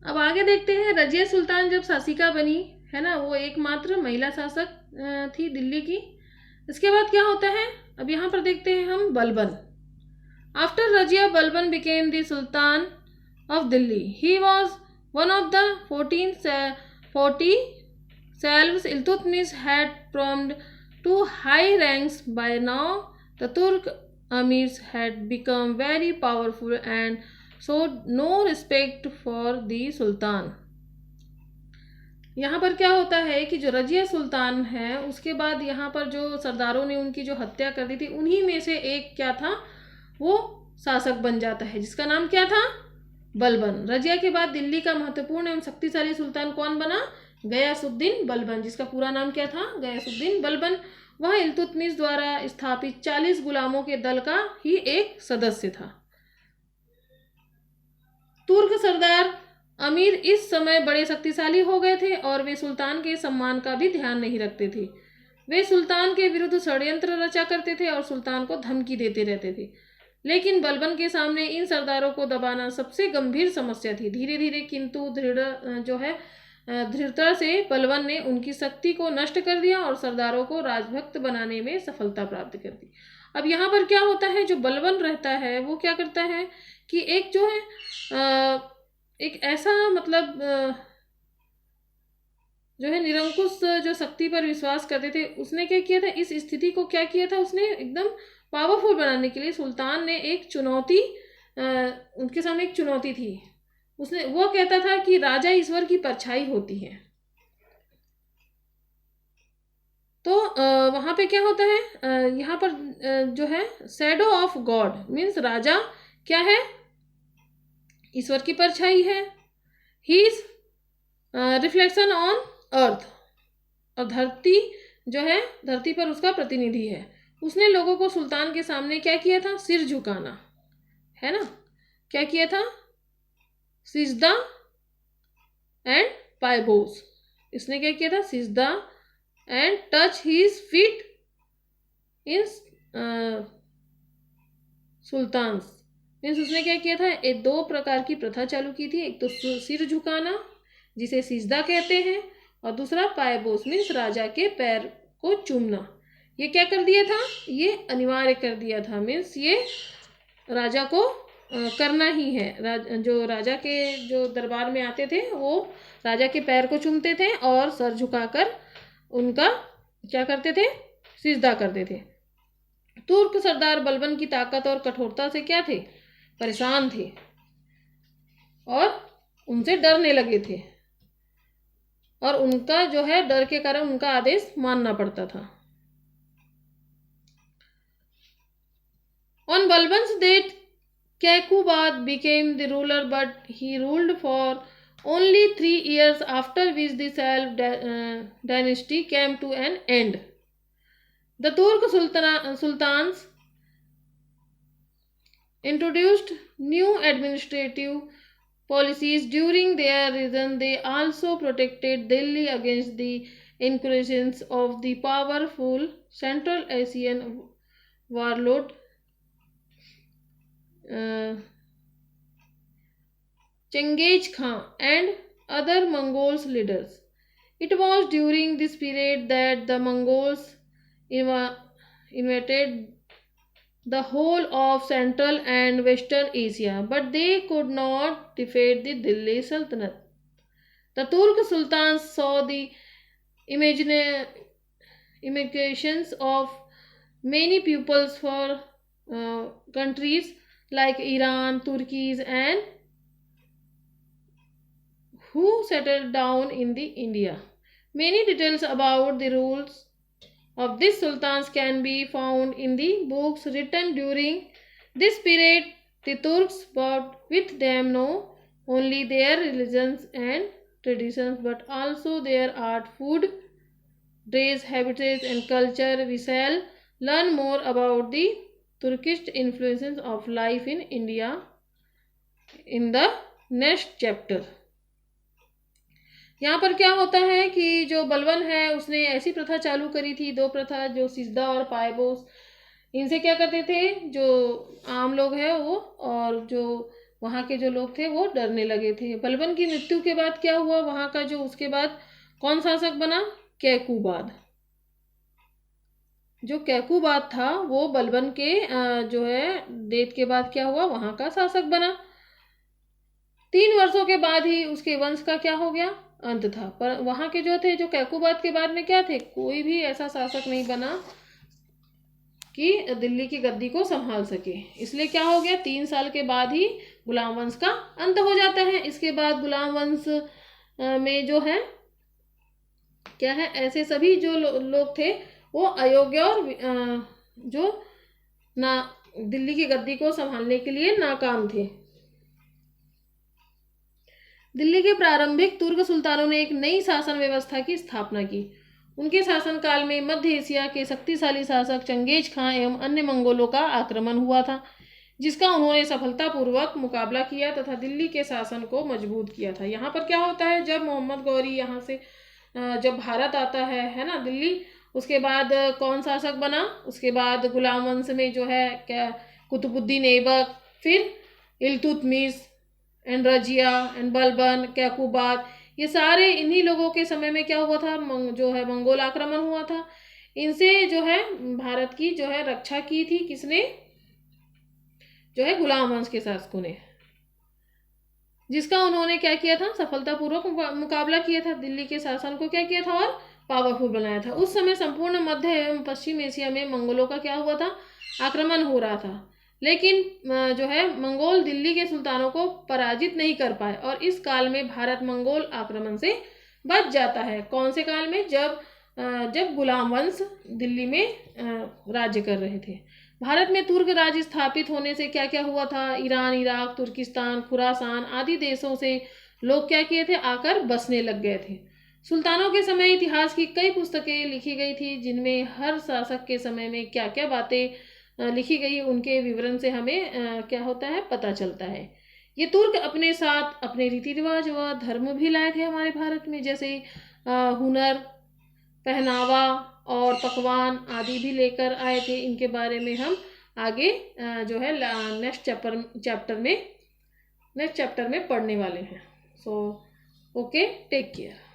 अब आगे देखते हैं, रजिया सुल्तान जब शासिका बनी, है ना, वो एकमात्र महिला शासक थी दिल्ली की। इसके बाद क्या होता है, अब यहाँ पर देखते हैं हम Balban. After Razia, Balban became the sultan of Delhi. He was one of the 40 salves Iltutmish had promoted to high ranks. By now, the Turk emirs had become very powerful and showed no respect for the Sultan. यहाँ पर क्या होता है कि जो रजिया सुल्तान है, उसके बाद यहाँ पर जो सरदारों ने उनकी जो हत्या कर दी थी, उन्हीं में से एक क्या था, वो शासक बन जाता है, जिसका नाम क्या था, बलबन। रजिया के बाद दिल्ली का महत्वपूर्ण एवं शक्तिशाली सुल्तान कौन बना, गयासुद्दीन बलबन, जिसका पूरा नाम क्या था, गयासुद्दीन बलबन। वह इल्तुतमिश द्वारा स्थापित 40 गुलामों के दल का ही एक सदस्य था। तुर्क सरदार अमीर इस समय बड़े शक्तिशाली हो गए थे और वे सुल्तान के सम्मान का भी ध्यान नहीं रखते थे। वे सुल्तान के विरुद्ध षड्यंत्र रचा करते थे और सुल्तान को धमकी देते रहते थे। लेकिन बलबन के सामने इन सरदारों को दबाना सबसे गंभीर समस्या थी। धीरे धीरे किंतु दृढ़ता से बलबन ने उनकी शक्ति को नष्ट कर दिया और सरदारों को राजभक्त बनाने में सफलता प्राप्त कर दी। अब यहाँ पर क्या होता है, जो बलबन रहता है वो क्या करता है कि एक जो है एक ऐसा मतलब जो है निरंकुश जो शक्ति पर विश्वास करते थे, उसने क्या किया था, इस स्थिति को क्या किया था, उसने एकदम पावरफुल बनाने के लिए सुल्तान ने एक चुनौती, उनके सामने एक चुनौती थी। उसने वो कहता था कि राजा ईश्वर की परछाई होती है। तो वहां पे क्या होता है, यहाँ पर जो है शैडो ऑफ गॉड मीन्स राजा क्या है, ईश्वर की परछाई है। He is reflection on earth, और धरती जो है, धरती पर उसका प्रतिनिधि है। उसने लोगों को सुल्तान के सामने क्या किया था, सिर झुकाना, है ना, क्या किया था, सिजदा एंड पायबोस। इसने क्या किया था, सिजदा and touch his feet in sultan's means उसने क्या किया था, एक दो प्रकार की प्रथा चालू की थी। एक तो सिर झुकाना जिसे सिजदा कहते हैं, और दूसरा पायबोस मीन्स राजा के पैर को चूमना। ये क्या कर दिया था, ये अनिवार्य कर दिया था, मीन्स ये राजा को करना ही है। जो राजा के जो दरबार में आते थे वो राजा के पैर को चूमते थे और सर झुकाकर उनका क्या करते थे, सिजदा करते थे। तुर्क सरदार बलबन की ताकत और कठोरता से क्या थे, परेशान थे और उनसे डरने लगे थे, और उनका जो है डर के कारण उनका आदेश मानना पड़ता था। On Balban's death, Kekubad became the ruler, but he ruled for only 3 years, after which the Salv dynasty came to an end. The Turk sultans introduced new administrative policies during their reign. They also protected Delhi against the incursions of the powerful Central Asian warlord Chengiz Khan and other Mongols leaders. It was during this period that the Mongols invaded the whole of Central and Western Asia, but they could not defeat the Delhi Sultanate. The Turk sultans saw the immigrations of many peoples for countries like Iran, Turkey, and who settled down in the India. Many details about the rules of these sultans can be found in the books written during this period. The Turks brought with them not only their religions and traditions but also their art, food, dress, habits, and culture. We shall learn more about the Turkish influences of life in India in the next chapter. यहाँ पर क्या होता है कि जो बलबन है उसने ऐसी प्रथा चालू करी थी, दो प्रथा, जो सिजदा और पायबोस। इनसे क्या करते थे, जो आम लोग हैं वो और जो वहाँ के जो लोग थे वो डरने लगे थे। बलबन की मृत्यु के बाद क्या हुआ, वहाँ का जो उसके बाद कौन शासक बना, कैकुबाद। जो कैकुबाद था वो बलबन के जो है डेथ के बाद क्या हुआ, वहाँ का शासक बना। 3 वर्षों के बाद ही उसके वंश का क्या हो गया, अंत था। पर वहाँ के जो थे, जो कैकुबाद के बाद में क्या थे, कोई भी ऐसा शासक नहीं बना कि दिल्ली की गद्दी को संभाल सके। इसलिए क्या हो गया, 3 साल के बाद ही गुलाम वंश का अंत हो जाता है। इसके बाद गुलाम वंश में जो है क्या है, ऐसे सभी जो लोग थे वो अयोग्य और जो ना दिल्ली की गद्दी को संभालने के लिए नाकाम थे। दिल्ली के प्रारंभिक तुर्क सुल्तानों ने एक नई शासन व्यवस्था की स्थापना की। उनके शासनकाल में मध्य एशिया के शक्तिशाली शासक चंगेज खां एवं अन्य मंगोलों का आक्रमण हुआ था, जिसका उन्होंने सफलतापूर्वक मुकाबला किया तथा दिल्ली के शासन को मजबूत किया था। यहाँ पर क्या होता है, जब मोहम्मद गौरी यहाँ से जब भारत आता है ना दिल्ली, उसके बाद कौन शासक बना, उसके बाद गुलाम वंश में जो है क्या, कुतुबुद्दीन ऐबक, फिर इल्तुतमिश एंड रजिया एंड बलबन, कैकुबाद, ये सारे इन्हीं लोगों के समय में क्या हुआ था, जो है मंगोल आक्रमण हुआ था। इनसे जो है भारत की जो है रक्षा की थी किसने, जो है गुलाम वंश के शासकों ने, जिसका उन्होंने क्या किया था, सफलतापूर्वक मुकाबला किया था, दिल्ली के शासन को क्या किया था और पावरफुल बनाया था। उस समय संपूर्ण मध्य एवं पश्चिम एशिया में मंगोलों का क्या हुआ था, आक्रमण हो रहा था, लेकिन जो है मंगोल दिल्ली के सुल्तानों को पराजित नहीं कर पाए और इस काल में भारत मंगोल आक्रमण से बच जाता है। कौन से काल में, जब गुलाम वंश दिल्ली में राज्य कर रहे थे। भारत में तुर्क राज्य स्थापित होने से क्या क्या हुआ था, ईरान, इराक, तुर्किस्तान, खुरासान आदि देशों से लोग क्या किए थे, आकर बसने लग गए थे। सुल्तानों के समय इतिहास की कई पुस्तकें लिखी गई थी, जिनमें हर शासक के समय में क्या क्या बातें लिखी गई, उनके विवरण से हमें क्या होता है, पता चलता है। ये तुर्क अपने साथ अपने रीति रिवाज व धर्म भी लाए थे हमारे भारत में, जैसे हुनर, पहनावा और पकवान आदि भी लेकर आए थे। इनके बारे में हम आगे जो है नेक्स्ट चैप्टर में पढ़ने वाले हैं। So okay, take care.